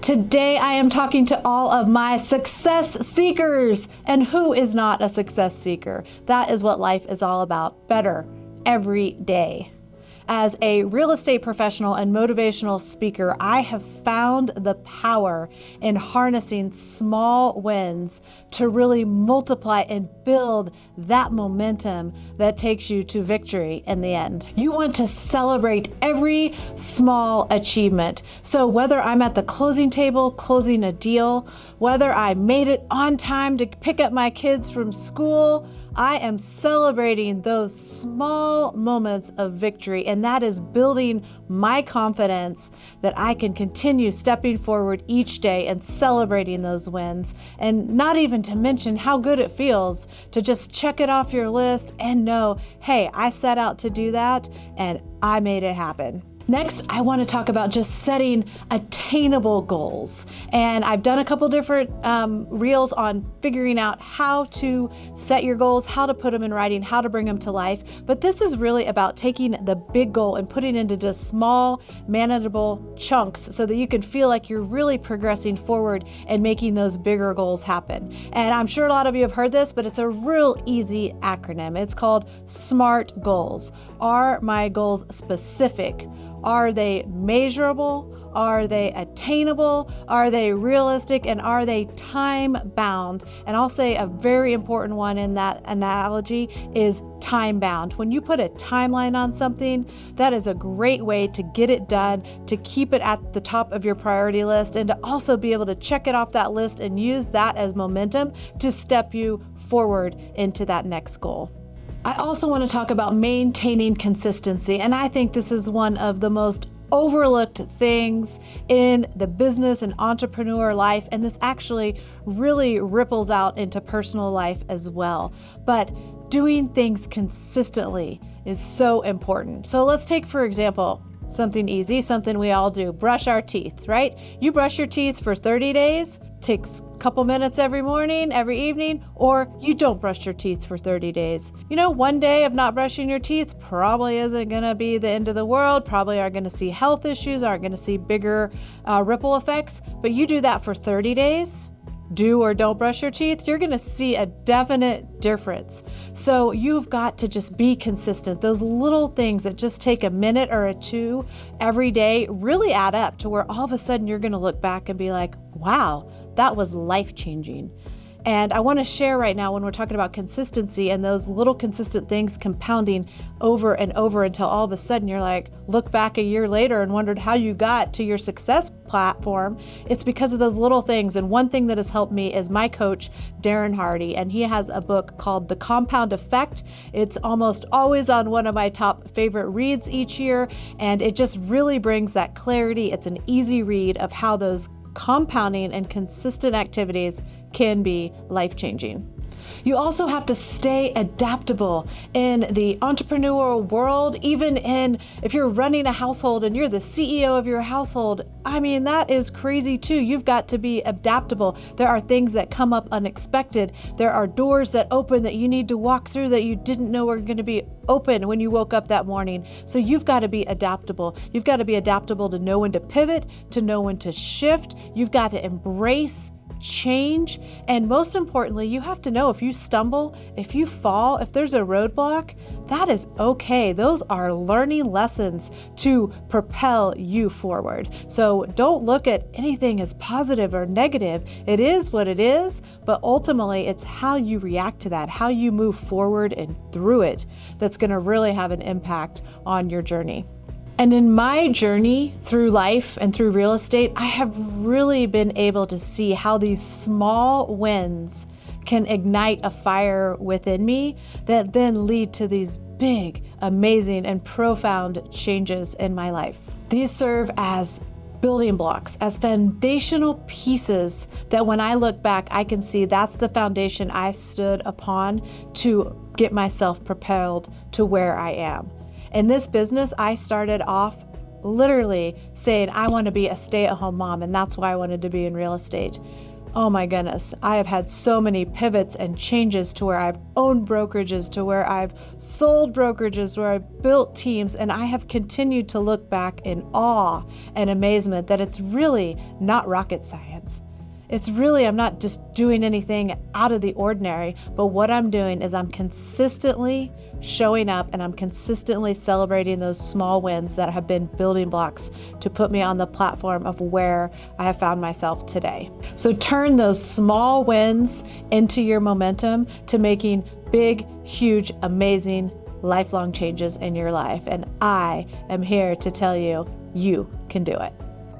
Today I am talking to all of my success seekers. And who is not a success seeker? That is what life is all about. Better every day. As a real estate professional and motivational speaker, I have found the power in harnessing small wins to really multiply and build that momentum that takes you to victory in the end. You want to celebrate every small achievement. So whether I'm at the closing table closing a deal, whether I made it on time to pick up my kids from school, I am celebrating those small moments of victory, and that is building my confidence that I can continue stepping forward each day and celebrating those wins. And not even to mention how good it feels to just check it off your list and know, hey, I set out to do that and I made it happen. Next, I want to talk about just setting attainable goals. And I've done a couple different reels on figuring out how to set your goals, how to put them in writing, how to bring them to life. But this is really about taking the big goal and putting it into just small, manageable chunks so that you can feel like you're really progressing forward and making those bigger goals happen. And I'm sure a lot of you have heard this, but it's a real easy acronym. It's called SMART goals. Are my goals specific? Are they measurable? Are they attainable? Are they realistic? And are they time bound? And I'll say a very important one in that analogy is time bound. When you put a timeline on something, that is a great way to get it done, to keep it at the top of your priority list, and to also be able to check it off that list and use that as momentum to step you forward into that next goal. I also want to talk about maintaining consistency, and I think this is one of the most overlooked things in the business and entrepreneur life, and this actually really ripples out into personal life as well. But doing things consistently is so important. So let's take, for example, something easy, something we all do, brush our teeth, right? You brush your teeth for 30 days, takes a couple minutes every morning, every evening, or you don't brush your teeth for 30 days. You know, one day of not brushing your teeth probably isn't going to be the end of the world, probably are going to see health issues, are going to see bigger ripple effects, but you do that for 30 days, do or don't brush your teeth, you're going to see a definite difference. So you've got to just be consistent. Those little things that just take a minute or two every day really add up to where all of a sudden you're going to look back and be like, wow, that was life-changing. And I want to share right now when we're talking about consistency and those little consistent things compounding over and over until all of a sudden you're like, look back a year later and wondered how you got to your success platform. It's because of those little things. And one thing that has helped me is my coach, Darren Hardy, and he has a book called The Compound Effect. It's almost always on one of my top favorite reads each year. And it just really brings that clarity. It's an easy read of how those compounding and consistent activities can be life-changing. You also have to stay adaptable in the entrepreneurial world, even if you're running a household and you're the CEO of your household. I mean, that is crazy too. You've got to be adaptable. There are things that come up unexpected. There are doors that open that you need to walk through that you didn't know were going to be open when you woke up that morning. So you've got to be adaptable. You've got to be adaptable to know when to pivot, to know when to shift. You've got to embrace change. And most importantly, you have to know if you stumble, if you fall, if there's a roadblock, that is okay. Those are learning lessons to propel you forward. So don't look at anything as positive or negative. It is what it is, but ultimately it's how you react to that, how you move forward and through it, that's going to really have an impact on your journey. And in my journey through life and through real estate, I have really been able to see how these small wins can ignite a fire within me that then lead to these big, amazing, and profound changes in my life. These serve as building blocks, as foundational pieces that when I look back, I can see that's the foundation I stood upon to get myself propelled to where I am. In this business, I started off literally saying, I want to be a stay-at-home mom, and that's why I wanted to be in real estate. Oh my goodness, I have had so many pivots and changes to where I've owned brokerages, to where I've sold brokerages, where I've built teams, and I have continued to look back in awe and amazement that it's really not rocket science. It's really, I'm not just doing anything out of the ordinary, but what I'm doing is I'm consistently showing up and I'm consistently celebrating those small wins that have been building blocks to put me on the platform of where I have found myself today. So turn those small wins into your momentum to making big, huge, amazing, lifelong changes in your life. And I am here to tell you, you can do it.